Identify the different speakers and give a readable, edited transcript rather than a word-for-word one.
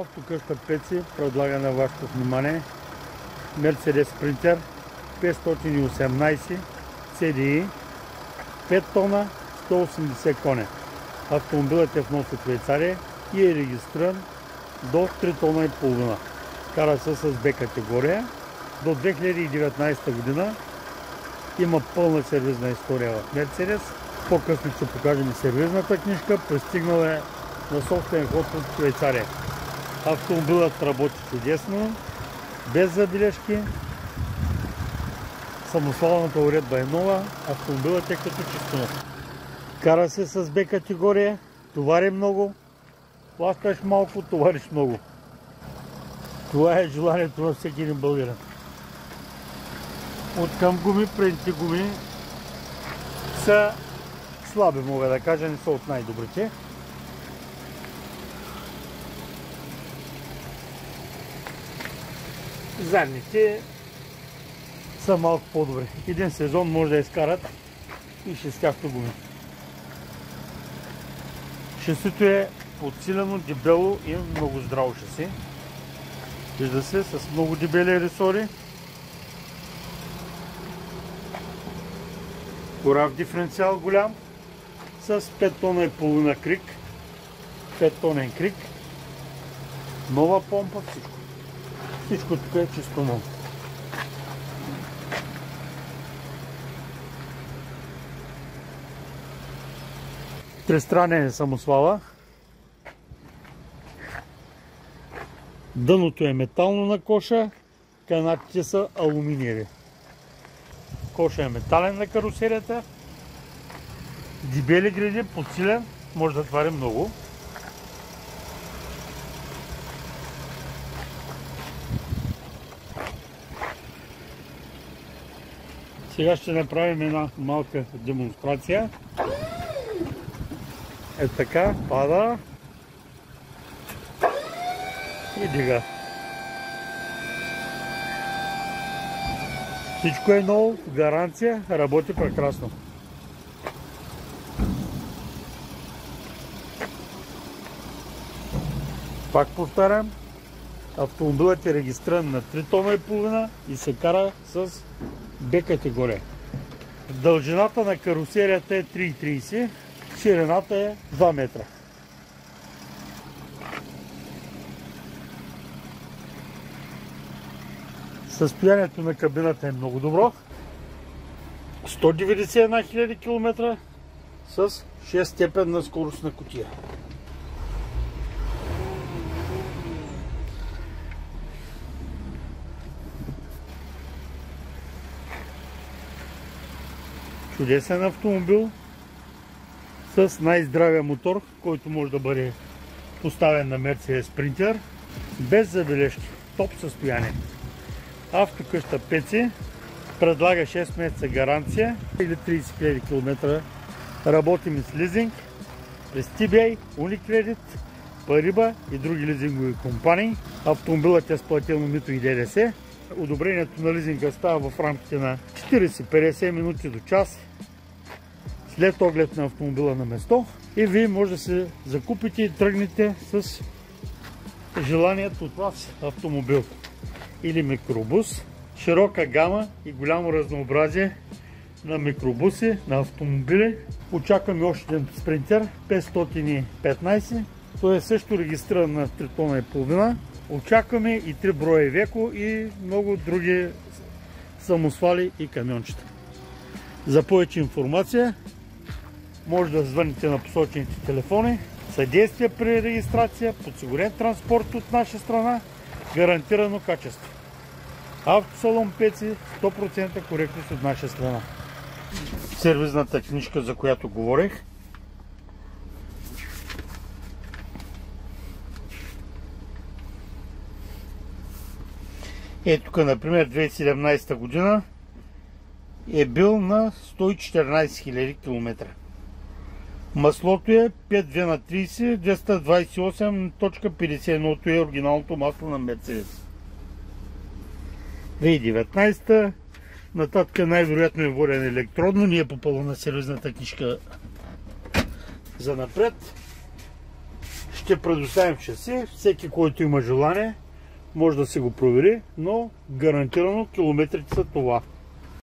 Speaker 1: Автокъща Пеци предлага на вашето внимание Mercedes Sprinter 518 CDI 5 тона 180 коня. Автомобилът е внос от Швейцария и е регистриран до 3 тона и половина. Кара се с Б категория. До 2019 година има пълна сервизна история в Mercedes. По-късно ще покажем и сервизната книжка. Пристигнал е на собствен ход от Швейцария. Автомобилът работи чудесно, без забележки. Самосвалната уредба е нова. Автомобилът е като чисто. Кара се с Б категория, товари много, плащаш малко, товариш много. Това е желанието на всеки един българин. От към гуми, предните гуми са слаби, мога да кажа, не са от най-добрите. Задните са малко по-добри. Един сезон може да изкарат и шестяхто гуми. Шасито е подсилено, дебело и много здраво шаси. Вижда се, с много дебели ресори. Корав диференциал голям, с 5 тона и половина крик. 5 тонен крик. Нова помпа, всичко. Всичко тук е чисто ново. Тристранен е самосвала. Дъното е метално на коша, канатите са алуминиеви. Коша е метален на карусерията. Дебели греди, подсилен, може да твари много. Сега ще направим една малка демонстрация. Е така, пада и дига. Всичко е ново, гаранция, работи прекрасно. Пак повтарям, автомобилът е регистриран на 3 тона и половина и се кара с Б категория. Дължината на карусерията е 3,30, ширината е 2 метра. Състоянието на кабината е много добро. 190 на 1000 км с 6 степенна скоростна кутия. Чудесен автомобил с най-здравия мотор, който може да бъде поставен на Mercedes Sprinter, без забележки, топ състояние. Автокъща Пеци предлага 6 месеца гаранция или 30 000 км. Работим с лизинг, през TBA, Unicredit, Париба и други лизингови компании. Автомобилът е сплатено мито и ДДС. Одобрението на лизинга става в рамките на 40-50 минути до час след оглед на автомобила на место и вие може да се закупите и тръгнете с желанието от вас автомобил или микробус. Широка гама и голямо разнообразие на микробуси, на автомобили. Очакваме още един Спринтер 515. Той е също регистриран на 3 тона и половина. Очакваме и 3 броя Веко и много други самосвали и камиончета. За повече информация може да звъните на посочените телефони. Съдействие при регистрация, подсигурен транспорт от наша страна, гарантирано качество. Автосалон Пеци, 100% коректност от наша страна. Сервизната книжка, за която говорих. Ето тук, например, 2017 година е бил на 114 000 км. Маслото е 5,2 на 30, 228.51 е оригиналното масло на Mercedes. 2019, нататък най-вероятно е воден електронно, ние попълна на сервизната книжка за напред. Ще предоставим шаси, всеки, който има желание, може да се го провери, но гарантирано километрите са това.